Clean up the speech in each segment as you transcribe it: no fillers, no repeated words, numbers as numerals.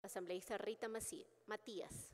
Asambleísta Rita Matías.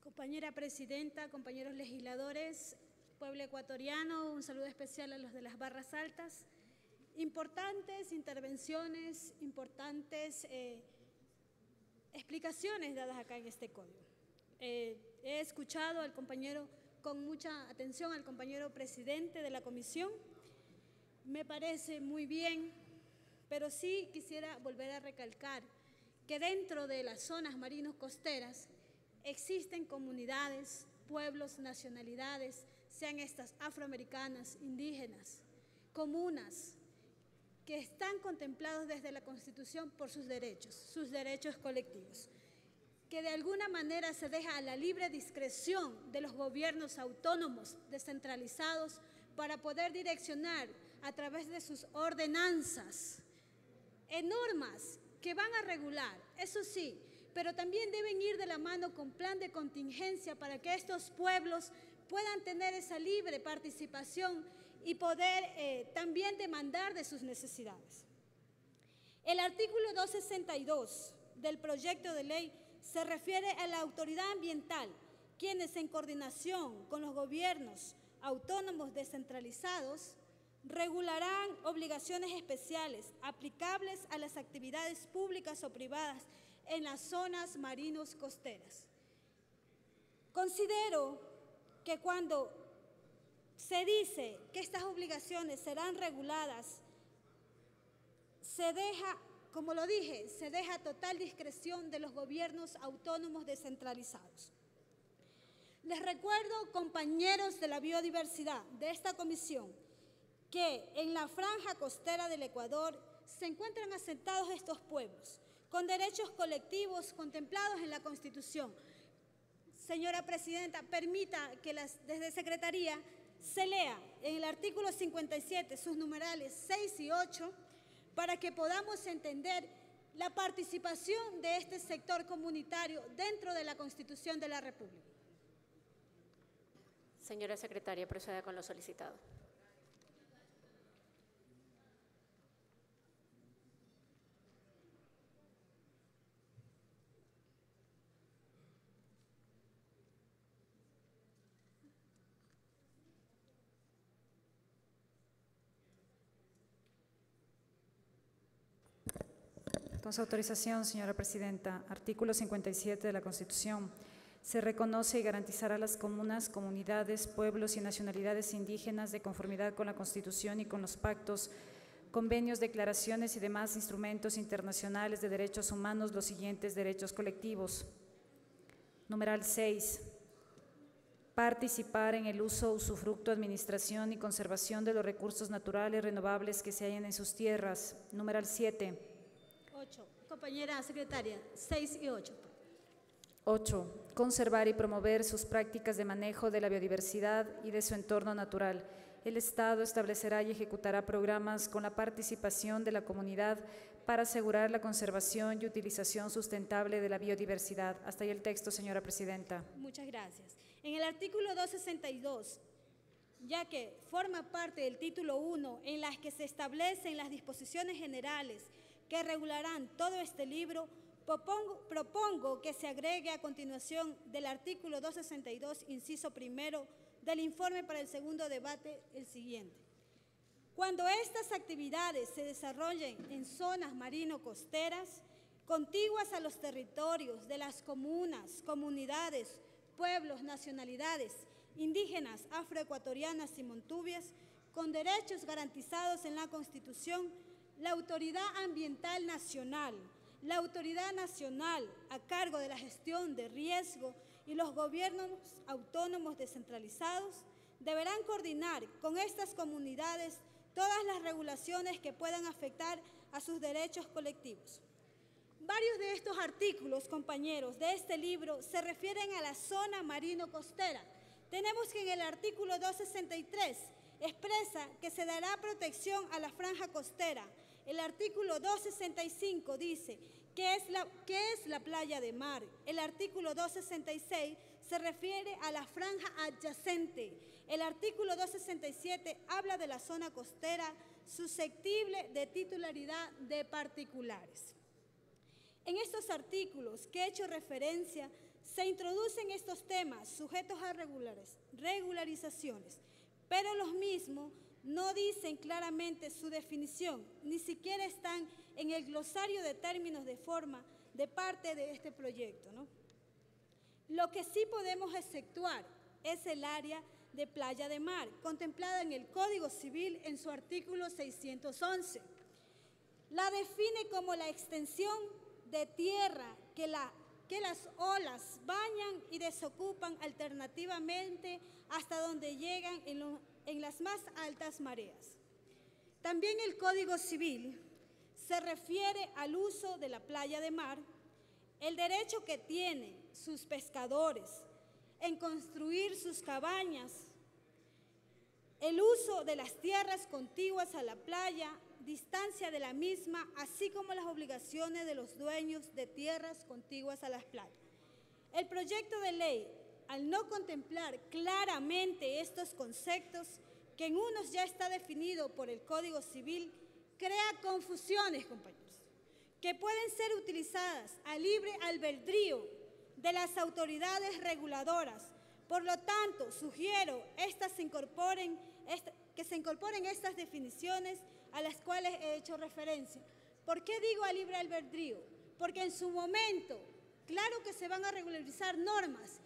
Compañera presidenta, compañeros legisladores, pueblo ecuatoriano, un saludo especial a los de las Barras Altas. Importantes intervenciones, importantes explicaciones dadas acá en este código. He escuchado al compañero con mucha atención, al compañero presidente de la comisión. Me parece muy bien, pero sí quisiera volver a recalcar que dentro de las zonas marinos costeras existen comunidades, pueblos, nacionalidades, sean estas afroamericanas, indígenas, comunas, que están contemplados desde la Constitución por sus derechos colectivos, que de alguna manera se deja a la libre discreción de los gobiernos autónomos descentralizados para poder direccionar a través de sus ordenanzas normas que van a regular, eso sí, pero también deben ir de la mano con plan de contingencia para que estos pueblos puedan tener esa libre participación y poder también demandar de sus necesidades. El artículo 262 del proyecto de ley se refiere a la autoridad ambiental, quienes en coordinación con los gobiernos autónomos descentralizados regularán obligaciones especiales aplicables a las actividades públicas o privadas en las zonas marinos costeras. Considero que cuando se dice que estas obligaciones serán reguladas, se deja, como lo dije, se deja total discreción de los gobiernos autónomos descentralizados. Les recuerdo, compañeros de la biodiversidad de esta comisión, que en la franja costera del Ecuador se encuentran asentados estos pueblos, con derechos colectivos contemplados en la Constitución. Señora Presidenta, permita que desde Secretaría se lea en el artículo 57 sus numerales 6 y 8 para que podamos entender la participación de este sector comunitario dentro de la Constitución de la República. Señora Secretaria, proceda con lo solicitado. Con su autorización, señora Presidenta, artículo 57 de la Constitución. Se reconoce y garantizará a las comunas, comunidades, pueblos y nacionalidades indígenas de conformidad con la Constitución y con los pactos, convenios, declaraciones y demás instrumentos internacionales de derechos humanos los siguientes derechos colectivos. Numeral 6. Participar en el uso, usufructo, administración y conservación de los recursos naturales renovables que se hallan en sus tierras. Numeral 7. 8. Compañera secretaria, 6 y 8. 8. Conservar y promover sus prácticas de manejo de la biodiversidad y de su entorno natural. El Estado establecerá y ejecutará programas con la participación de la comunidad para asegurar la conservación y utilización sustentable de la biodiversidad. Hasta ahí el texto, señora Presidenta. Muchas gracias. En el artículo 262, ya que forma parte del título 1, en las que se establecen las disposiciones generales que regularán todo este libro, propongo que se agregue a continuación del artículo 262, inciso primero, del informe para el segundo debate, el siguiente. Cuando estas actividades se desarrollen en zonas marino-costeras, contiguas a los territorios de las comunas, comunidades, pueblos, nacionalidades, indígenas, afroecuatorianas y montubias, con derechos garantizados en la Constitución, la Autoridad Ambiental Nacional, la Autoridad Nacional a cargo de la gestión de riesgo y los gobiernos autónomos descentralizados deberán coordinar con estas comunidades todas las regulaciones que puedan afectar a sus derechos colectivos. Varios de estos artículos, compañeros, de este libro se refieren a la zona marino-costera. Tenemos que en el artículo 263 expresa que se dará protección a la franja costera. El artículo 265 dice ¿qué es la playa de mar? El artículo 266 se refiere a la franja adyacente. El artículo 267 habla de la zona costera susceptible de titularidad de particulares. En estos artículos que he hecho referencia, se introducen estos temas sujetos a regularizaciones, pero los mismos no dicen claramente su definición, ni siquiera están en el glosario de términos de forma de parte de este proyecto, ¿no? Lo que sí podemos exceptuar es el área de playa de mar, contemplada en el Código Civil en su artículo 611. La define como la extensión de tierra que las olas bañan y desocupan alternativamente hasta donde llegan en las más altas mareas. También el Código Civil se refiere al uso de la playa de mar, el derecho que tienen sus pescadores en construir sus cabañas, el uso de las tierras contiguas a la playa, distancia de la misma, así como las obligaciones de los dueños de tierras contiguas a las playas. El proyecto de ley, al no contemplar claramente estos conceptos, que en unos ya está definido por el Código Civil, crea confusiones, compañeros, que pueden ser utilizadas a libre albedrío de las autoridades reguladoras. Por lo tanto, sugiero que se incorporen estas definiciones a las cuales he hecho referencia. ¿Por qué digo a libre albedrío? Porque en su momento, claro que se van a regularizar normas.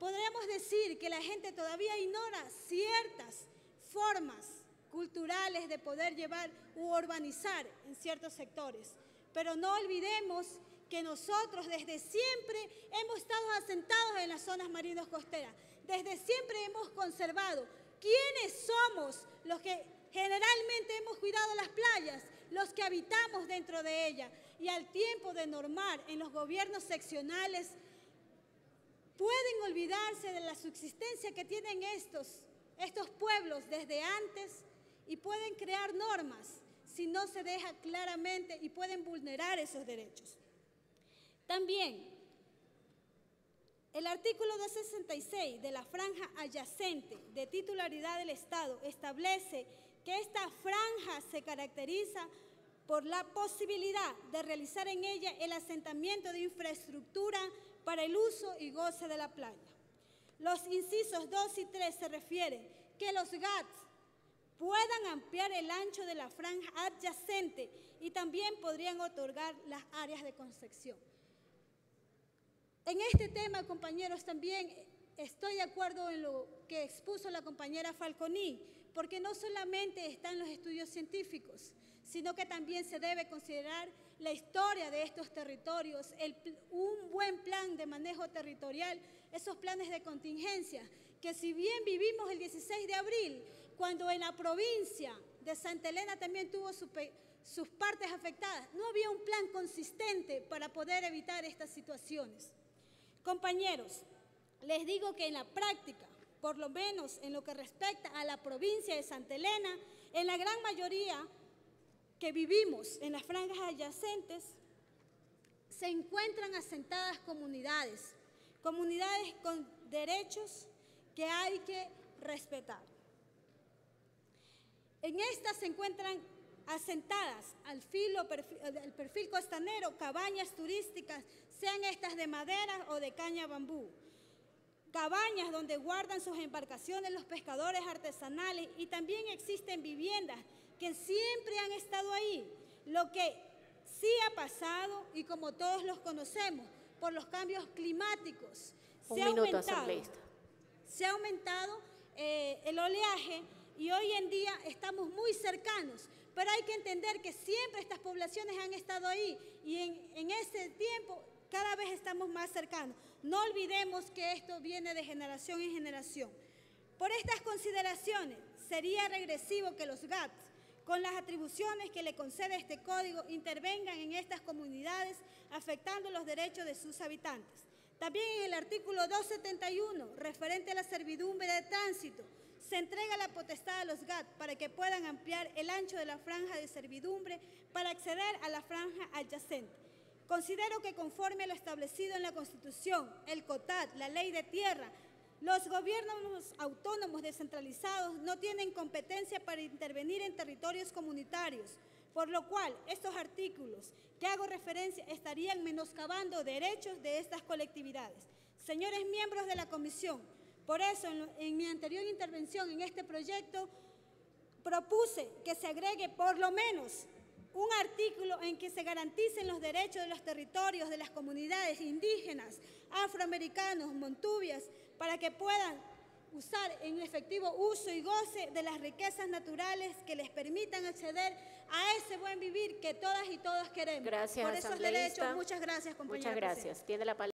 Podríamos decir que la gente todavía ignora ciertas formas culturales de poder llevar u urbanizar en ciertos sectores. Pero no olvidemos que nosotros desde siempre hemos estado asentados en las zonas marinos costeras. Desde siempre hemos conservado. ¿Quiénes somos los que generalmente hemos cuidado las playas? Los que habitamos dentro de ellas. Y al tiempo de normar en los gobiernos seccionales, pueden olvidarse de la subsistencia que tienen estos pueblos desde antes y pueden crear normas si no se deja claramente y pueden vulnerar esos derechos. También, el artículo 266 de la franja adyacente de titularidad del Estado establece que esta franja se caracteriza por la posibilidad de realizar en ella el asentamiento de infraestructura para el uso y goce de la playa. Los incisos 2 y 3 se refieren que los GATS puedan ampliar el ancho de la franja adyacente y también podrían otorgar las áreas de concesión. En este tema, compañeros, también estoy de acuerdo en lo que expuso la compañera Falconi, porque no solamente están los estudios científicos, sino que también se debe considerar la historia de estos territorios, un buen plan de manejo territorial, esos planes de contingencia, que si bien vivimos el 16 de abril, cuando en la provincia de Santa Elena también tuvo sus partes afectadas, no había un plan consistente para poder evitar estas situaciones. Compañeros, les digo que en la práctica, por lo menos en lo que respecta a la provincia de Santa Elena, en la gran mayoría que vivimos en las franjas adyacentes, se encuentran asentadas comunidades con derechos que hay que respetar. En estas se encuentran asentadas al perfil costanero, cabañas turísticas, sean estas de madera o de caña bambú. Cabañas donde guardan sus embarcaciones los pescadores artesanales y también existen viviendas que siempre han estado ahí. Lo que sí ha pasado, y como todos los conocemos, por los cambios climáticos, se ha aumentado el oleaje y hoy en día estamos muy cercanos. Pero hay que entender que siempre estas poblaciones han estado ahí y en ese tiempo cada vez estamos más cercanos. No olvidemos que esto viene de generación en generación. Por estas consideraciones, sería regresivo que los GATS, con las atribuciones que le concede este código, intervengan en estas comunidades afectando los derechos de sus habitantes. También en el artículo 271, referente a la servidumbre de tránsito, se entrega la potestad a los GAT para que puedan ampliar el ancho de la franja de servidumbre para acceder a la franja adyacente. Considero que conforme a lo establecido en la Constitución, el COTAD, la Ley de Tierra, Los gobiernos autónomos descentralizados no tienen competencia para intervenir en territorios comunitarios, por lo cual estos artículos que hago referencia estarían menoscabando derechos de estas colectividades. Señores miembros de la comisión, por eso en mi anterior intervención en este proyecto propuse que se agregue por lo menos un artículo en que se garanticen los derechos de los territorios de las comunidades indígenas, afroamericanos, montubias, para que puedan usar en efectivo uso y goce de las riquezas naturales que les permitan acceder a ese buen vivir que todas y todos queremos. Gracias, por esos asambleísta. derechos, muchas gracias, compañera Muchas gracias. Tiene la palabra.